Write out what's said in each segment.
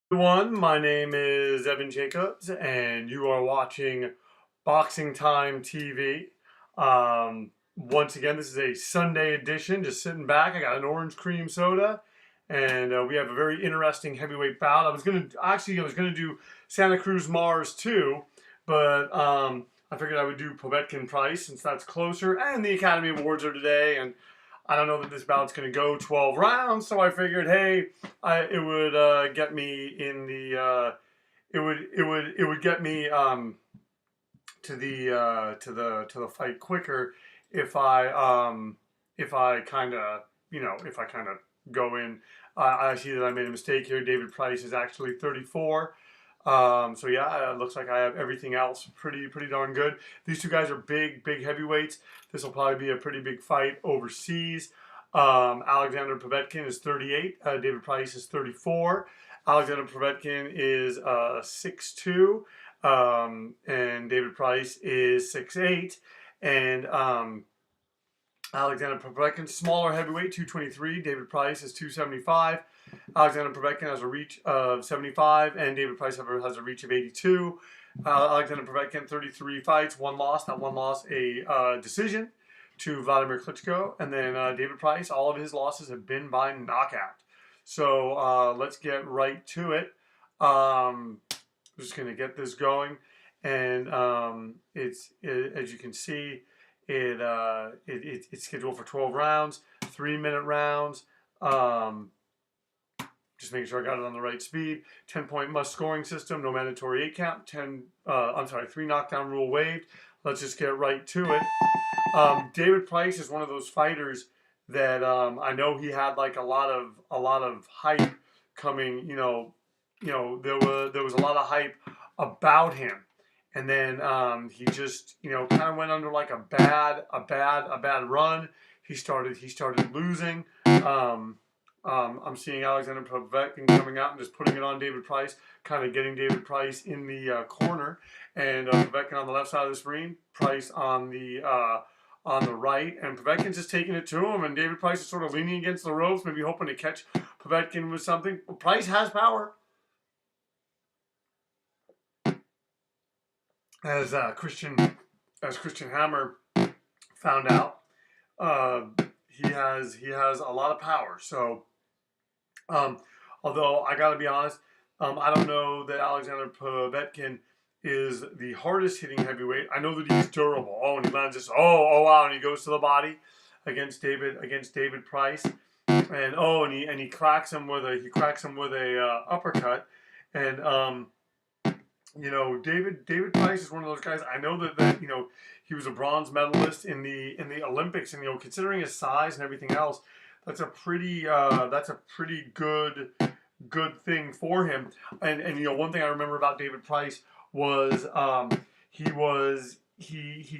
Everyone, my name is Evan Jacobs, and you are watching Boxing Time TV. Once again, this is a Sunday edition. Just sitting back, I got an orange cream soda, and we have a very interesting heavyweight bout. I was gonna do Santa Cruz Mars too, but I figured I would do Povetkin Price since that's closer, and the Academy Awards are today, and I don't know that this bout's going to go 12 rounds, so I figured, hey, it would get me in the it would get me to the fight quicker if I kind of go in. I see that I made a mistake here. David Price is actually 34. So yeah, it looks like I have everything else pretty darn good. These two guys are big heavyweights. This will probably be a pretty big fight overseas. Alexander Povetkin is 38. David Price is 34. Alexander Povetkin is 6'2", and David Price is 6'8". And Alexander Povetkin, smaller heavyweight, 223. David Price is 275. Alexander Povetkin has a reach of 75, and David Price has a reach of 82. Alexander Povetkin, 33 fights, one loss. That one loss a decision to Vladimir Klitschko. And then David Price, all of his losses have been by knockout. So let's get right to it. I'm just going to get this going. And as you can see, it's scheduled for 12 rounds, 3-minute rounds. Just making sure I got it on the right speed. 10-point must scoring system, no mandatory 8 count. 3 knockdown rule waived. Let's just get right to it. David Price is one of those fighters that I know he had like a lot of hype coming. There was a lot of hype about him, and then he just kind of went under like a bad run. He started losing. I'm seeing Alexander Povetkin coming out and just putting it on David Price, kind of getting David Price in the corner, and Povetkin on the left side of the screen, Price on the right, and Povetkin's just taking it to him, and David Price is sort of leaning against the ropes, maybe hoping to catch Povetkin with something. Price has power, as Christian Hammer found out. He has a lot of power, so. Although I got to be honest, I don't know that Alexander Povetkin is the hardest hitting heavyweight. I know that he's durable. Oh, and he lands this. Oh wow, and he goes to the body against David Price, and he cracks him with a uppercut, and David Price is one of those guys. I know that he was a bronze medalist in the Olympics, and considering his size and everything else, that's a pretty good thing for him. And one thing I remember about David Price was he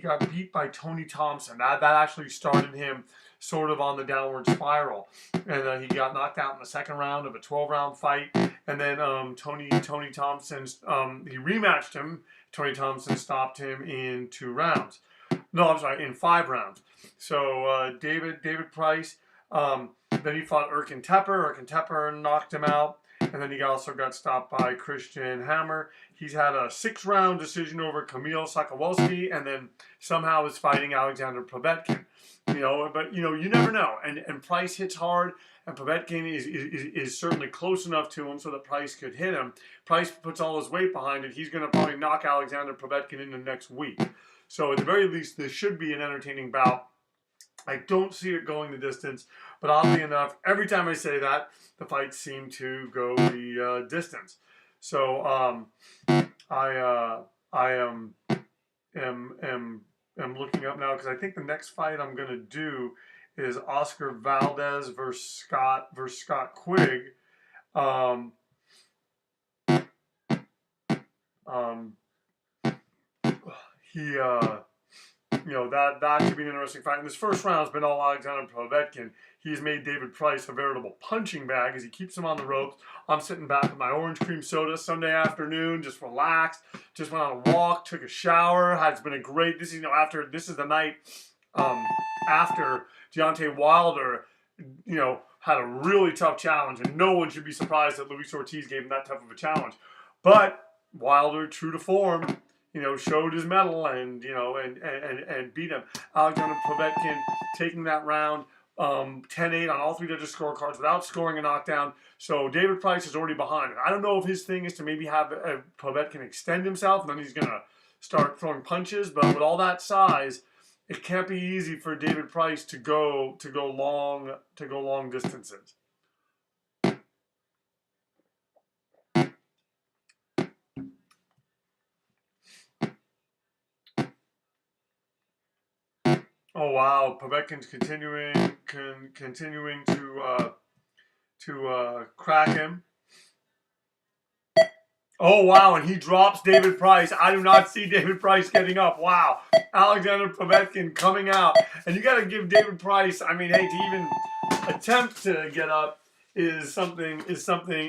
got beat by Tony Thompson. That actually started him sort of on the downward spiral, and he got knocked out in the second round of a 12-round fight. And then Tony Thompson he rematched him. Tony Thompson stopped him in 2 rounds. No, I'm sorry, in 5 rounds. So David Price. Then he fought Erkin Tepper. Erkin Tepper knocked him out. And then he also got stopped by Christian Hammer. He's had a 6-round decision over Kamil Sakowalski, and then somehow is fighting Alexander Povetkin. But you never know. And Price hits hard, and Povetkin is certainly close enough to him so that Price could hit him. Price puts all his weight behind it. He's going to probably knock Alexander Povetkin in the next week. So at the very least, this should be an entertaining bout. I don't see it going the distance, but oddly enough, every time I say that, the fights seem to go the distance. So I am looking up now because I think the next fight I'm going to do is Oscar Valdez versus Scott Quigg. That should be an interesting fight. And this first round has been all Alexander Povetkin. He's made David Price a veritable punching bag as he keeps him on the ropes. I'm sitting back with my orange cream soda Sunday afternoon, just relaxed. Just went on a walk, took a shower. It's been a great. This is this is the night after Deontay Wilder, had a really tough challenge, and no one should be surprised that Luis Ortiz gave him that tough of a challenge. But Wilder, true to form, showed his mettle and beat him. Alexander Povetkin taking that round 10-8 on all three judges' scorecards without scoring a knockdown. So David Price is already behind it. I don't know if his thing is to maybe have Povetkin extend himself, and then he's going to start throwing punches. But with all that size, it can't be easy for David Price to go long distances. Oh wow, Povetkin's continuing to crack him. Oh wow, and he drops David Price. I do not see David Price getting up. Wow, Alexander Povetkin coming out, and you got to give David Price. I mean, hey, to even attempt to get up is something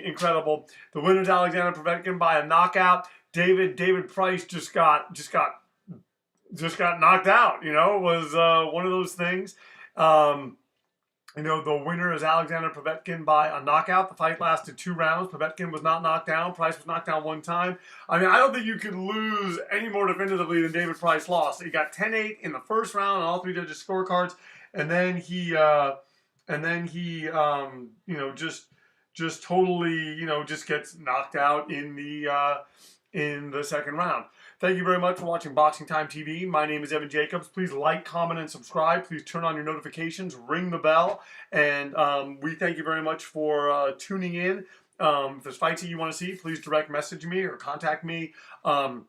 incredible. The winner's Alexander Povetkin by a knockout. David Price just got knocked out. It was one of those things. The winner is Alexander Povetkin by a knockout. The fight lasted 2 rounds. Povetkin was not knocked down. Price was knocked down 1 time. I mean, I don't think you could lose any more definitively than David Price lost. He got 10-8 in the first round on all 3 judges' scorecards, and then he just totally, just gets knocked out in the second round. Thank you very much for watching Boxing Time TV. My name is Evan Jacobs. Please like, comment, and subscribe. Please turn on your notifications, ring the bell, and we thank you very much for tuning in. If there's fights that you want to see, please direct message me or contact me. Via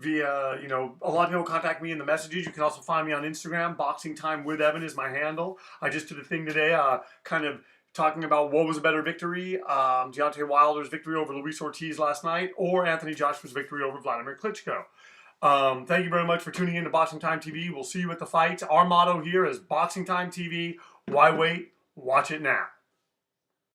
a lot of people contact me in the messages. You can also find me on Instagram. Boxing Time with Evan is my handle. I just did a thing today, kind of talking about what was a better victory, Deontay Wilder's victory over Luis Ortiz last night, or Anthony Joshua's victory over Vladimir Klitschko. Thank you very much for tuning in to Boxing Time TV. We'll see you at the fights. Our motto here is Boxing Time TV. Why wait? Watch it now.